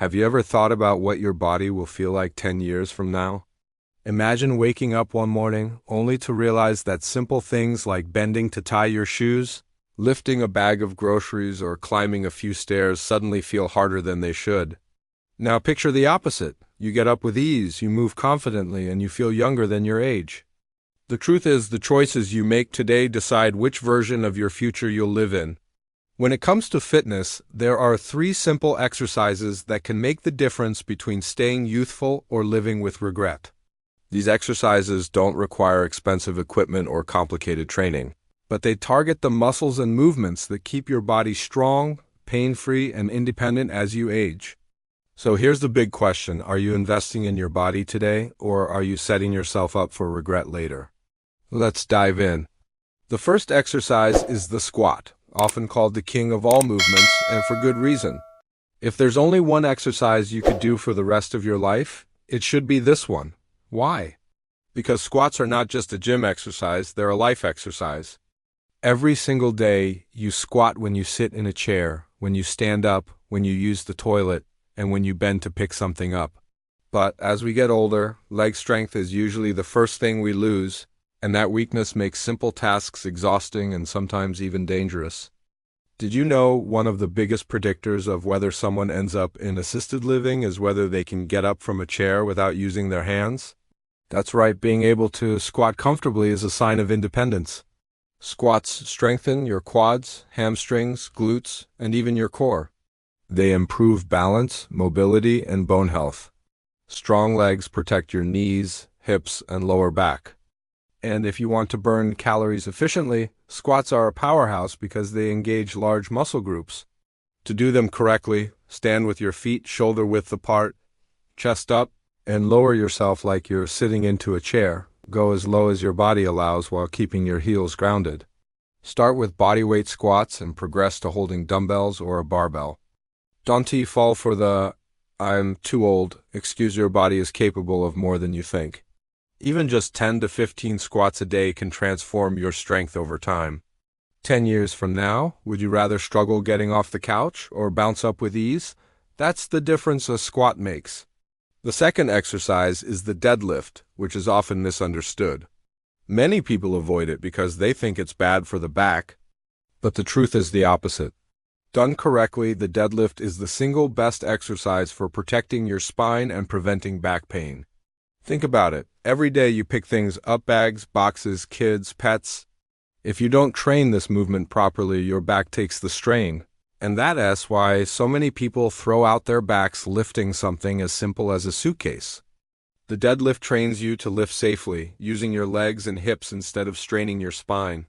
Have you ever thought about what your body will feel like 10 years from now? Imagine waking up one morning only to realize that simple things like bending to tie your shoes, lifting a bag of groceries, or climbing a few stairs suddenly feel harder than they should. Now picture the opposite. You get up with ease, you move confidently, and you feel younger than your age. The truth is, the choices you make today decide which version of your future you'll live in. When it comes to fitness, there are 3 simple exercises that can make the difference between staying youthful or living with regret. These exercises don't require expensive equipment or complicated training, but they target the muscles and movements that keep your body strong, pain-free, and independent as you age. So here's the big question: are you investing in your body today, or are you setting yourself up for regret later? Let's dive in. The first exercise is the squat, often called the king of all movements, and for good reason. If there's only one exercise you could do for the rest of your life, it should be this one. Why? Because squats are not just a gym exercise, they're a life exercise. Every single day, you squat when you sit in a chair, when you stand up, when you use the toilet, and when you bend to pick something up. But as we get older, leg strength is usually the first thing we lose, and that weakness makes simple tasks exhausting and sometimes even dangerous. Did you know one of the biggest predictors of whether someone ends up in assisted living is whether they can get up from a chair without using their hands? That's right, being able to squat comfortably is a sign of independence. Squats strengthen your quads, hamstrings, glutes, and even your core. They improve balance, mobility, and bone health. Strong legs protect your knees, hips, and lower back. And if you want to burn calories efficiently, squats are a powerhouse because they engage large muscle groups. To do them correctly, stand with your feet shoulder width apart, chest up, and lower yourself like you're sitting into a chair. Go as low as your body allows while keeping your heels grounded. Start with bodyweight squats and progress to holding dumbbells or a barbell. Don't fall for the "I'm too old" excuse. Your body is capable of more than you think. Even just 10 to 15 squats a day can transform your strength over time. 10 years from now, would you rather struggle getting off the couch or bounce up with ease? That's the difference a squat makes. The second exercise is the deadlift, which is often misunderstood. Many people avoid it because they think it's bad for the back, but the truth is the opposite. Done correctly, the deadlift is the single best exercise for protecting your spine and preventing back pain. Think about it. Every day you pick things up: bags, boxes, kids, pets. If you don't train this movement properly, your back takes the strain. And that's why so many people throw out their backs lifting something as simple as a suitcase. The deadlift trains you to lift safely, using your legs and hips instead of straining your spine.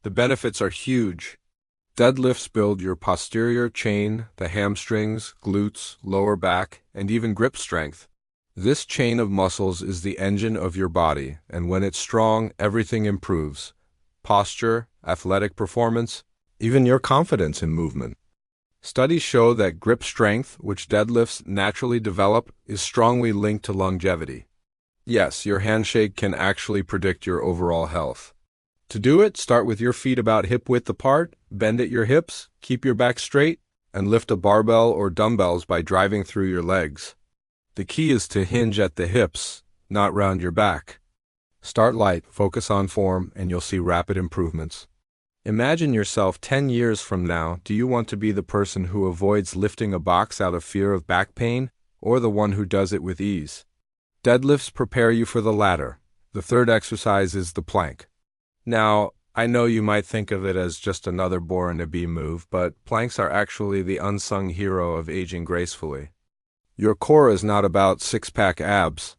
The benefits are huge. Deadlifts build your posterior chain, the hamstrings, glutes, lower back, and even grip strength. This chain of muscles is the engine of your body, and when it's strong, everything improves. Posture, athletic performance, even your confidence in movement. Studies show that grip strength, which deadlifts naturally develop, is strongly linked to longevity. Yes, your handshake can actually predict your overall health. To do it, start with your feet about hip-width apart, bend at your hips, keep your back straight, and lift a barbell or dumbbells by driving through your legs. The key is to hinge at the hips, not round your back. Start light, focus on form, and you'll see rapid improvements. Imagine yourself 10 years from now. Do you want to be the person who avoids lifting a box out of fear of back pain, or the one who does it with ease? Deadlifts prepare you for the latter. The third exercise is the plank. Now, I know you might think of it as just another born-to-be move, but planks are actually the unsung hero of aging gracefully. Your core is not about six-pack abs.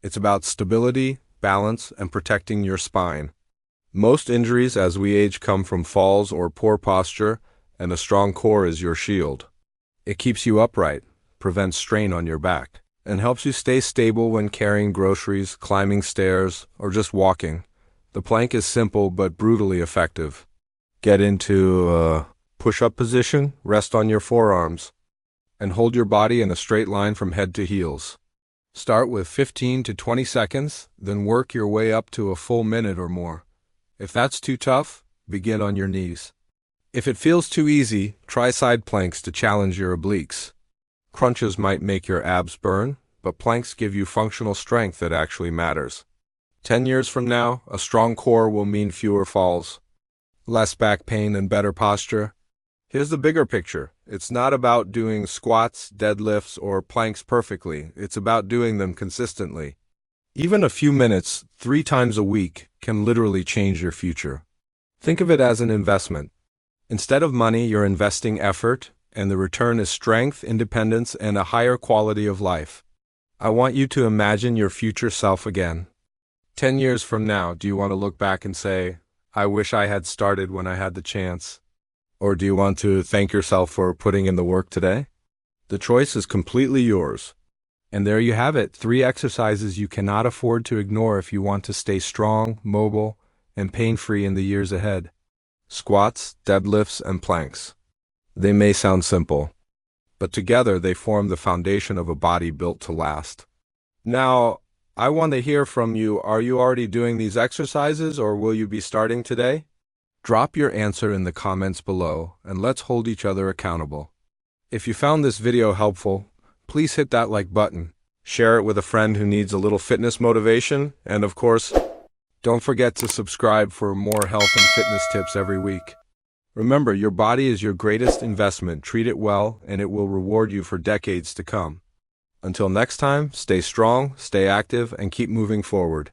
It's about stability, balance, and protecting your spine. Most injuries as we age come from falls or poor posture, and a strong core is your shield. It keeps you upright, prevents strain on your back, and helps you stay stable when carrying groceries, climbing stairs, or just walking. The plank is simple but brutally effective. Get into a push-up position, rest on your forearms, and hold your body in a straight line from head to heels. Start with 15 to 20 seconds, then work your way up to a full minute or more. If that's too tough, begin on your knees. If it feels too easy, try side planks to challenge your obliques. Crunches might make your abs burn, but planks give you functional strength that actually matters. 10 years from now, a strong core will mean fewer falls, less back pain, and better posture. Here's the bigger picture. It's not about doing squats, deadlifts, or planks perfectly. It's about doing them consistently. Even a few minutes, 3 times a week, can literally change your future. Think of it as an investment. Instead of money, you're investing effort, and the return is strength, independence, and a higher quality of life. I want you to imagine your future self again. 10 years from now, do you want to look back and say, I wish I had started when I had the chance? Or do you want to thank yourself for putting in the work today? The choice is completely yours. And there you have it, 3 exercises you cannot afford to ignore if you want to stay strong, mobile, and pain-free in the years ahead. Squats, deadlifts, and planks. They may sound simple, but together they form the foundation of a body built to last. Now, I want to hear from you. Are you already doing these exercises, or will you be starting today? Drop your answer in the comments below, and let's hold each other accountable. If you found this video helpful, please hit that like button, share it with a friend who needs a little fitness motivation, and of course, don't forget to subscribe for more health and fitness tips every week. Remember, your body is your greatest investment. Treat it well, and it will reward you for decades to come. Until next time, stay strong, stay active, and keep moving forward.